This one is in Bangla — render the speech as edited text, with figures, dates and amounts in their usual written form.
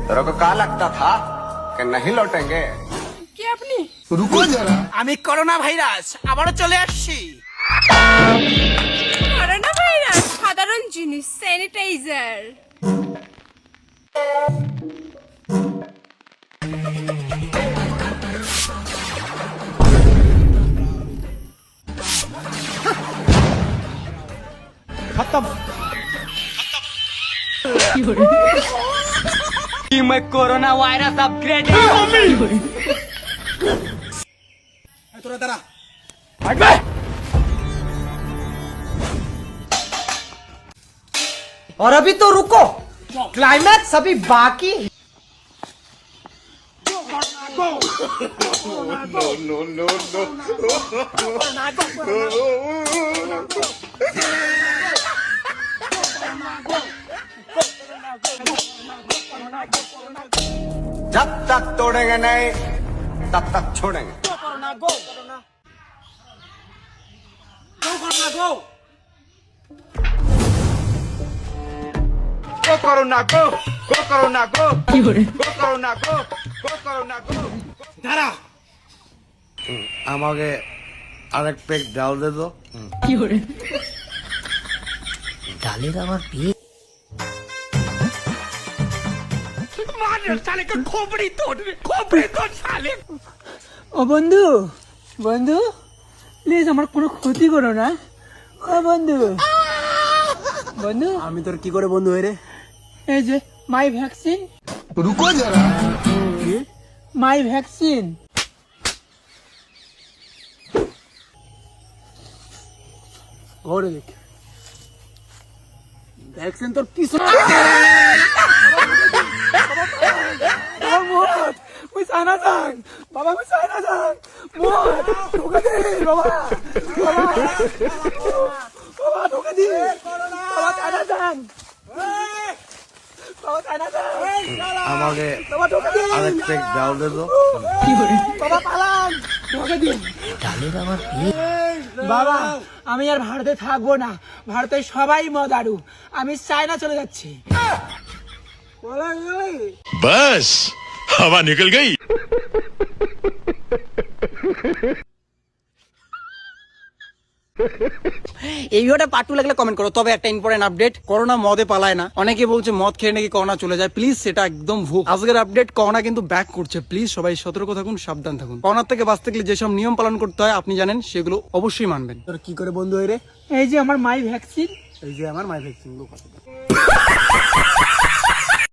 तेरे को कहा लगता था कि नहीं लौटेंगे কে আপনি? रुको जरा। আমি করোনা ভাইরাস আবারও চলে আসছি। করোনা ভাইরাস সাধারণ জিনিস, স্যানিটাইজার। कि मैं कोरोना वायरस अपग्रेड তোরা দাঁড়া। और अभी तो रुको, क्लाइमैक्स अभी बाकी है। जब तक तोड़ेंगे नहीं तब तक छोड़ेंगे করোনা গো, করোনা গো। Go Corona go, go Corona go, go Corona go, go Corona go. দাঁড়া। আমাকে আরেক পেক ডাল দে তো डाले आবার বিয়ে ও বন্ধু, বন্ধু প্লিজ আমার কোনো ক্ষতি করো না। ও বন্ধু, বন্ধু আমি তোর কি করে বন্ধু হই রে? এই যে মাই ভ্যাকসিন, रुको जरा। মাই ভ্যাকসিন। ঘরে দেখ ভ্যাকসিন তোর পিছনে। মুই চায়না যান বাবা, মুই চায়না যান ঢোকে দে বাবা, বাবা বাবা ঢোকে দি বাবা, চায়না যান বাবা, চায়না যান আমাকে বাবা, ঢোকে দি আরেক পেক ডাল দে তো বাবা, পালান ঢোকে দি डाले आবার বিয়ে বাবা। আমি আর ভারতে থাকবো না, ভারতে সবাই মদারু, আমি চায়না চলে যাচ্ছি। बस हवा निकल गई। এই ভিডিওটা পার্ট 2 লাগলে কমেন্ট করো। তবে একটা ইম্পর্টেন্ট আপডেট, করোনা মদে পালায় না। অনেকে বলছে মদ খেয়ে নাকি করোনা চলে যায়, প্লিজ সেটা একদম ভুল। আজকের আপডেট, করোনা কিন্তু ব্যাক করছে। প্লিজ সবাই সতর্ক থাকুন, সাবধান থাকুন। করোনার থেকে বাঁচতে গেলে যেসব নিয়ম পালন করতে হয় আপনি জানেন, সেগুলো অবশ্যই মানবেন। তোর কি করে বন্ধু হই রে? এই যে আমার মাই ভ্যাকসিন। এই যে আমার মাই ভ্যাকসিন।